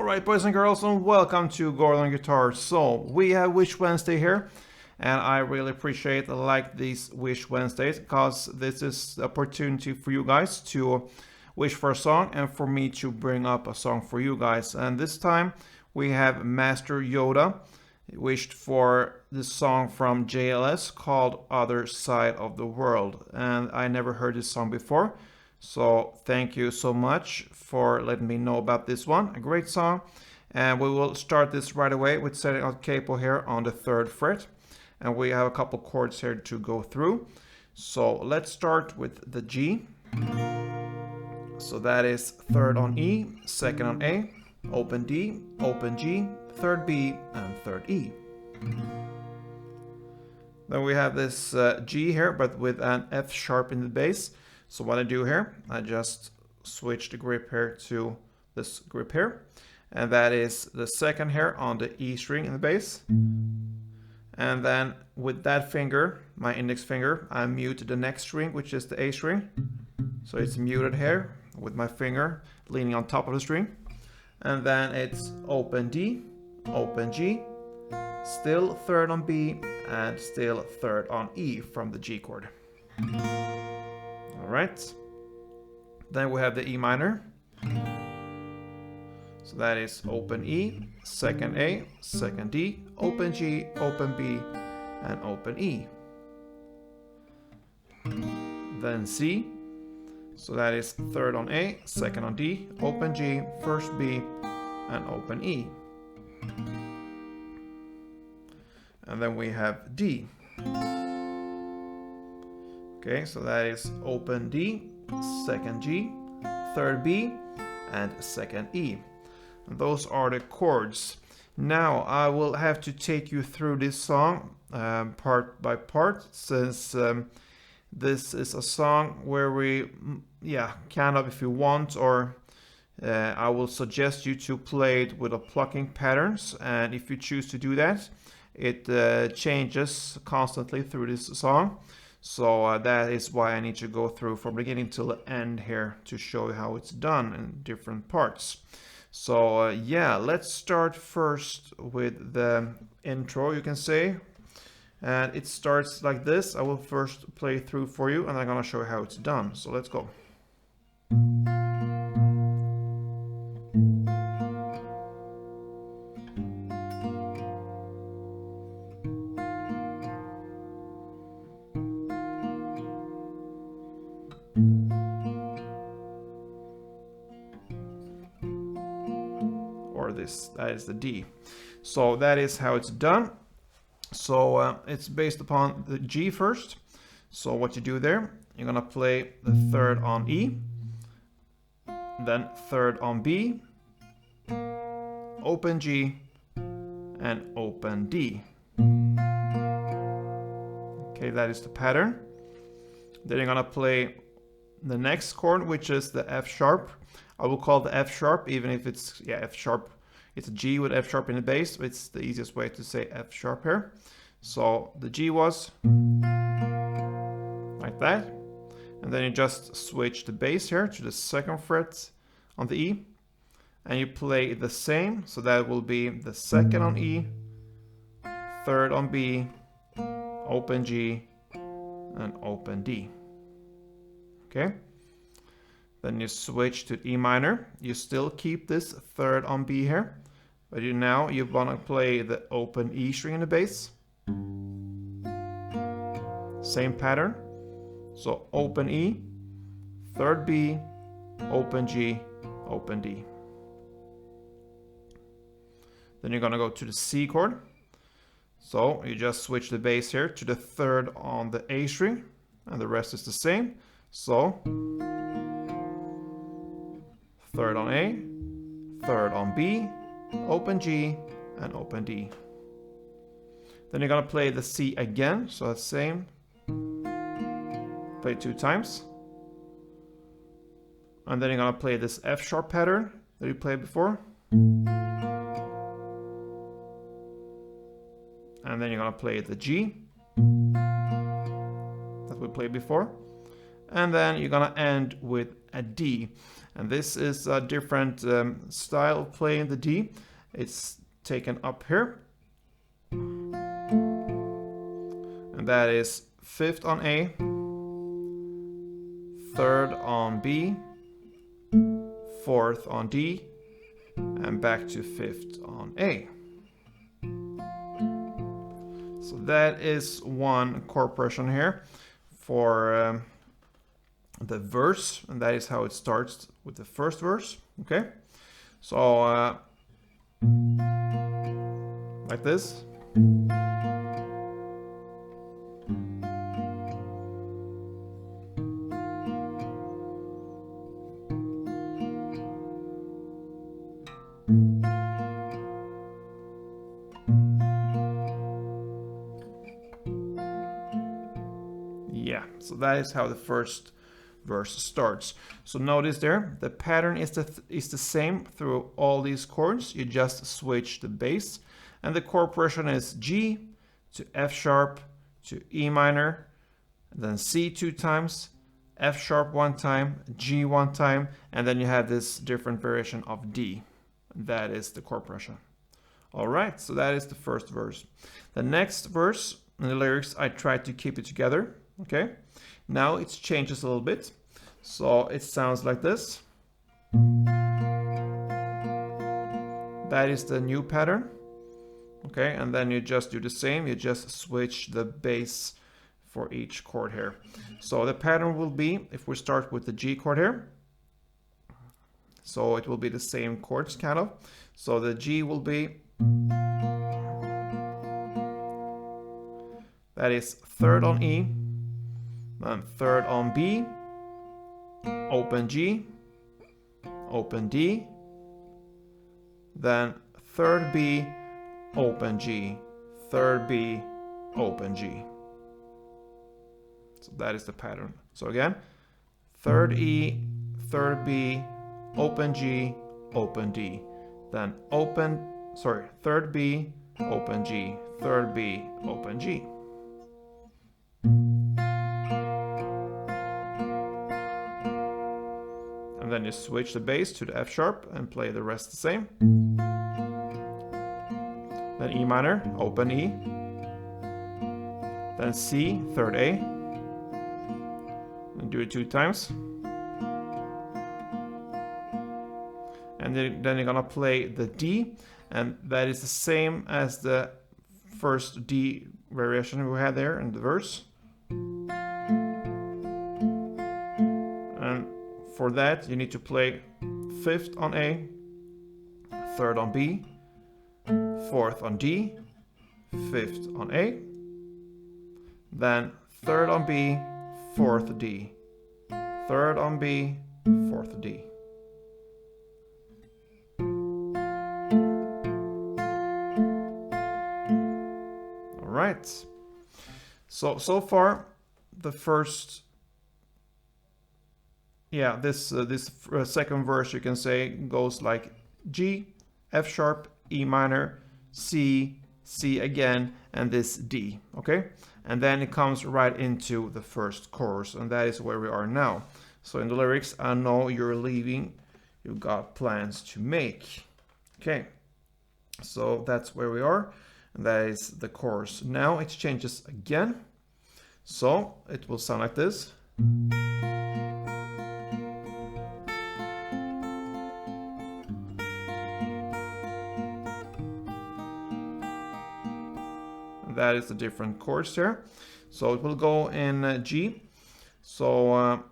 Alright, boys and girls, and welcome to Gordon Guitar. So, we have Wish Wednesday here, and I really appreciate these Wish Wednesdays, because this is the opportunity for you guys to wish for a song, and for me to bring up a song for you guys. And this time, we have Master Yoda wished for this song from JLS called Other Side of the World. And I never heard this song before. So thank you so much for letting me know about this one. A great song. And we will start this right away with setting our capo here on the 3rd fret. And we have a couple chords here to go through. So let's start with the G. So that is 3rd on E, 2nd on A, open D, open G, 3rd B, and 3rd E. Then we have this G here, but with an F sharp in the bass. So what I do here, I just switch the grip here to this grip here. And that is the 2nd here on the E string in the bass. And then with that finger, my index finger, I mute the next string, which is the A string. So it's muted here with my finger leaning on top of the string. And then it's open D, open G, still 3rd on B, and still 3rd on E from the G chord. Alright, then we have the E minor. So that is open E, 2nd A, 2nd D, open G, open B, and open E. Then C, so that is 3rd on A, 2nd on D, open G, 1st B, and open E. And then we have D. Okay, so that is open D, 2nd G, 3rd B, and 2nd E. And those are the chords. Now I will have to take you through this song part by part, since this is a song where we, kind of, if you want, or I will suggest you to play it with a plucking patterns, and if you choose to do that, it changes constantly through this song. So that is why I need to go through from beginning till the end here to show you how it's done in different parts. So let's start first with the intro, you can say. And it starts like this. I will first play through for you, and I'm gonna show you how it's done. So let's go. Or this, that is the D. So that is how it's done. So it's based upon the G first. So what you do there, you're gonna play the 3rd on E, then 3rd on B, open G, and open D. Okay, that is the pattern. Then you're gonna play the next chord, which is the F sharp. I will call the F sharp, even if it's F sharp. It's a G with F sharp in the bass. It's the easiest way to say F sharp here. So the G was like that. And then you just switch the bass here to the 2nd fret on the E. And you play the same. So that will be the 2nd on E, 3rd on B, open G, and open D. Okay. Then you switch to E minor. You still keep this 3rd on B here. But you want to play the open E string in the bass. Same pattern. So open E, 3rd B, open G, open D. Then you're going to go to the C chord. So you just switch the bass here to the 3rd on the A string, and the rest is the same. So 3rd on A, 3rd on B, open G, and open D. Then you're gonna play the C again, so the same. Play 2 times. And then you're gonna play this F sharp pattern that you played before. And then you're gonna play the G that we played before. and then you're gonna end with a D. And this is a different style of playing the D. It's taken up here. And that is 5th on A, 3rd on B, 4th on D, and back to 5th on A. So that is one chord progression here for the verse, and that is how it starts with the first verse. Okay, so like this. Yeah, so that is how the first verse starts. So notice there, the pattern is the same through all these chords. You just switch the bass, and the chord progression is G to F sharp to E minor, then C 2 times, F sharp 1 time, G 1 time, and then you have this different variation of D. That is the chord progression. All right, so that is the first verse. The next verse in the lyrics, I tried to keep it together. Okay, now it changes a little bit. So it sounds like this. That is the new pattern. Okay, and then you just do the same. You just switch the bass for each chord here. So the pattern will be, if we start with the G chord here, so it will be the same chords kind of. So the G will be, that is 3rd on E, then 3rd on B, open G, open D, then 3rd B, open G, 3rd B, open G. So that is the pattern. So again, 3rd E, 3rd B, open G, open D, then 3rd B, open G, 3rd B, open G. And then you switch the bass to the F sharp and play the rest the same. Then E minor, open E. Then C, 3rd A. And do it 2 times. And then you're gonna play the D, and that is the same as the first D variation we had there in the verse. And for that, you need to play 5th on A, 3rd on B, 4th on D, 5th on A, then 3rd on B, 4th D, 3rd on B, 4th D. All right. So far, the first. Yeah, this second verse, you can say, goes like G, F sharp, E minor, C, C again, and this D, okay? And then it comes right into the first chorus, and that is where we are now. So in the lyrics, I know you're leaving, you've got plans to make. Okay, so that's where we are, and that is the chorus. Now it changes again, so it will sound like this. That is the different chords here. So it will go in G. So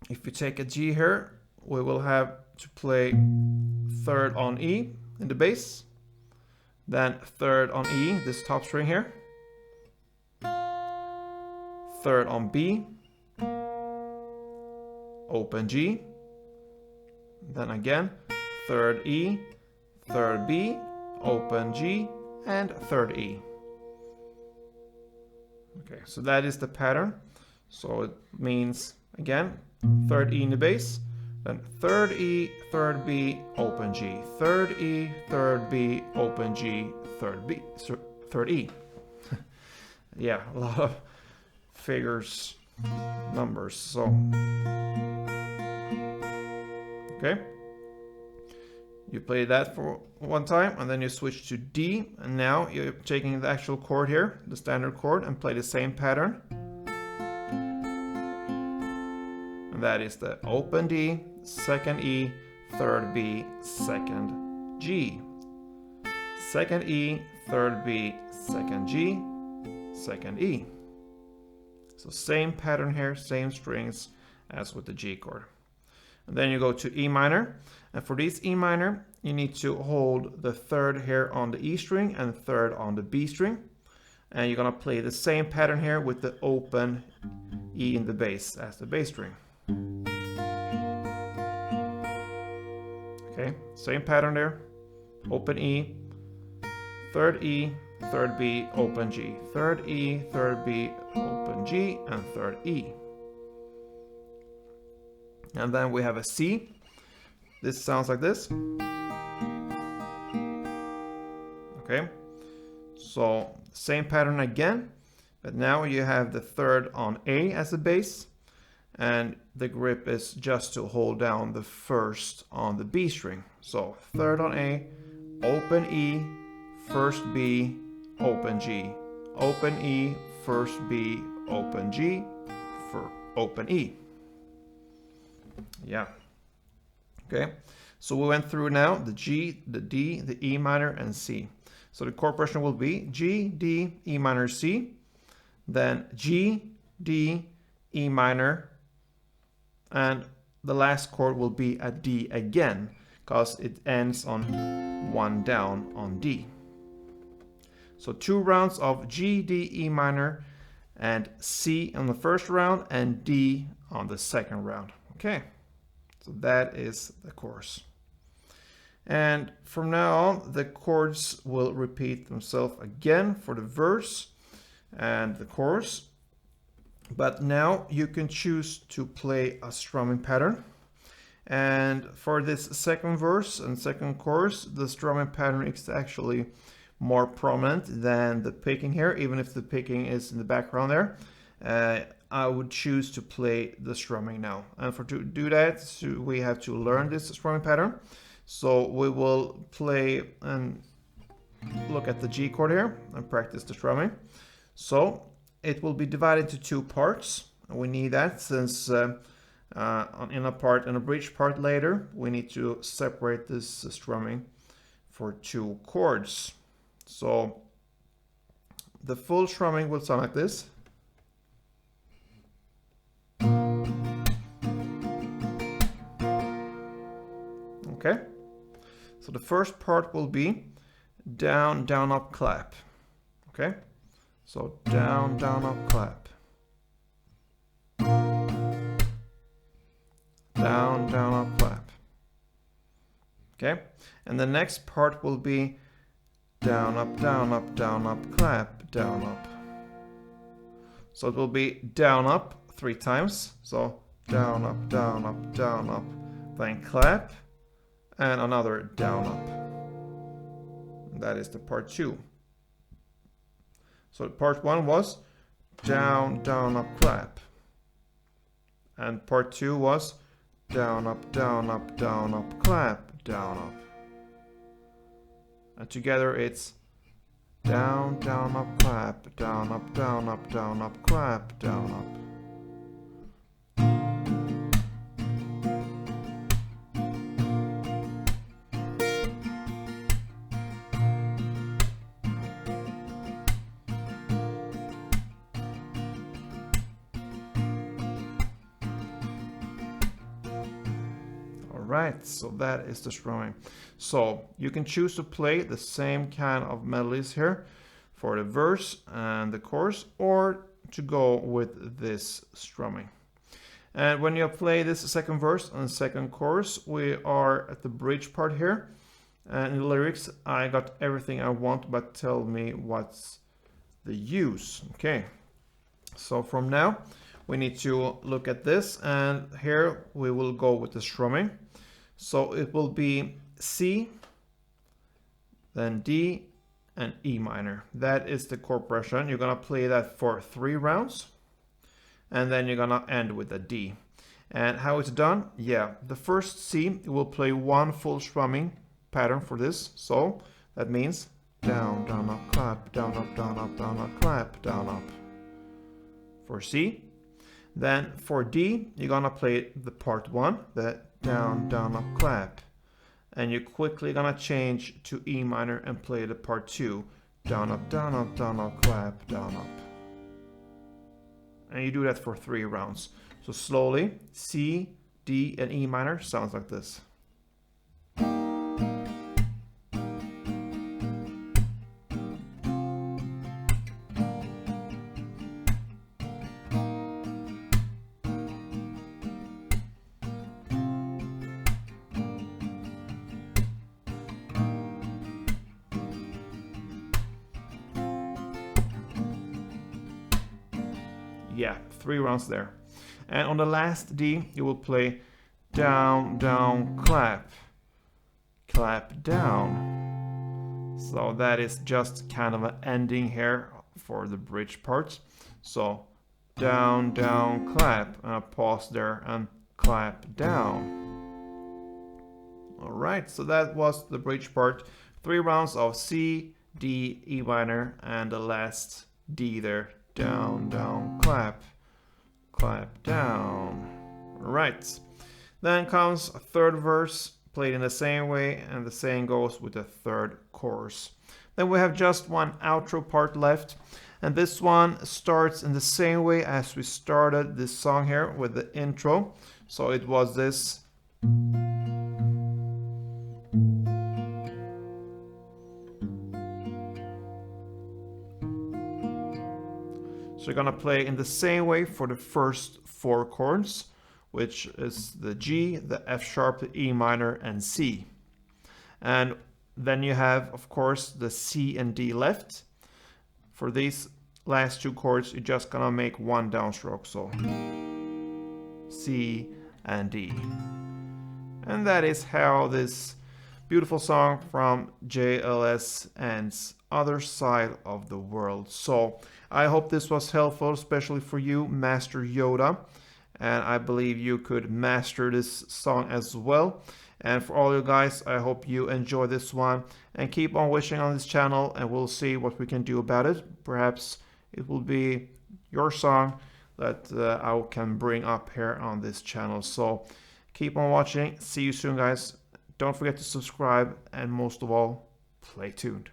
if you take a G here, we will have to play 3rd on E in the bass, then 3rd on E, this top string here, 3rd on B, open G, then again 3rd E, 3rd B, open G, and 3rd E. Okay, so that is the pattern. So it means, again, 3rd E in the bass, then 3rd E, 3rd B, open G, 3rd E, 3rd B, open G, 3rd B, 3rd E. Yeah, a lot of figures numbers. So, okay. You play that for one time and then you switch to D, and now you're taking the actual chord here, the standard chord, and play the same pattern. And that is the open D, second E, third B, second G. Second E, third B, second G, second E. So same pattern here, same strings as with the G chord. And then you go to E minor. And for this E minor, you need to hold the third here on the E string and third on the B string. And you're gonna play the same pattern here with the open E in the bass as the bass string. Okay, same pattern there. Open E, third E, third B, open G. Third E, third B, open G, and third E. And then we have a C. This sounds like this. Okay, so same pattern again, but now you have the third on A as a bass, and the grip is just to hold down the first on the B string. So third on A, open E, first B, open G, open E, first B, open G, for open E. Yeah. Okay, so we went through now the G, the D, the E minor, and C. So the chord progression will be G, D, E minor, C, then G, D, E minor, and the last chord will be a D again, because it ends on one down on D. So 2 rounds of G, D, E minor, and C on the first round, and D on the second round. Okay. So that is the chorus. And from now on, the chords will repeat themselves again for the verse and the chorus. But now you can choose to play a strumming pattern. And for this second verse and second chorus, the strumming pattern is actually more prominent than the picking here, even if the picking is in the background there. I would choose to play the strumming now. And to do that, we have to learn this strumming pattern. So we will play and look at the G chord here and practice the strumming. So it will be divided into 2 parts. We need that since in a part and a bridge part later, we need to separate this strumming for 2 chords. So the full strumming will sound like this. Okay, so the first part will be down, down, up, clap. Okay, so down, down, up, clap. Down, down, up, clap. Okay, and the next part will be down, up, down, up, down, up, clap, down, up. So it will be down, up 3 times. So down, up, down, up, down, up, then clap. And another down up. That is the part 2. So part 1 was down, down, up, clap. And part 2 was down, up, down, up, down, up, clap, down, up. And together it's down, down, up, clap, down, up, down, up, down, up, clap, down, up. Right, so that is the strumming. So you can choose to play the same kind of melodies here for the verse and the chorus, or to go with this strumming. And when you play this second verse and second chorus, we are at the bridge part here. And in the lyrics, I got everything I want, but tell me what's the use. Okay, so from now we need to look at this, and here we will go with the strumming. So it will be C, then D, and E minor. That is the chord progression. You're gonna play that for 3 rounds. and then you're gonna end with a D. And how it's done? Yeah, the first C will play one full strumming pattern for this. So that means down, down, up, clap, down, up, down, up, down, up, clap, down, up. For C. Then for D, you're gonna play the part 1, the down, down, up, clap. And you're quickly gonna change to E minor and play the part 2, down, up, down, up, down, up, clap, down, up. And you do that for 3 rounds. So slowly, C, D, and E minor sounds like this. Yeah, 3 rounds there. And on the last D, you will play down, down, clap, clap, down. So that is just kind of an ending here for the bridge part. So down, down, clap, and a pause there and clap down. All right, so that was the bridge part. 3 rounds of C, D, E minor, and the last D there. Down, down, clap, clap, down. Right. Then comes a third verse, played in the same way, and the same goes with the third chorus. Then we have just one outro part left, and this one starts in the same way as we started this song here with the intro. So it was this. So you're gonna play in the same way for the first 4 chords, which is the G, the F sharp, the E minor, and C. And then you have, of course, the C and D left. For these last 2 chords, you're just gonna make one downstroke, so C and D. And that is how this beautiful song from JLS ends. Other side of the world. So I hope this was helpful, especially for you, Master Yoda, and I believe you could master this song as well. And for all you guys, I hope you enjoy this one and keep on wishing on this channel, and we'll see what we can do about it. Perhaps it will be your song that I can bring up here on this channel. So keep on watching. See you soon, guys. Don't forget to subscribe, and most of all, play tuned.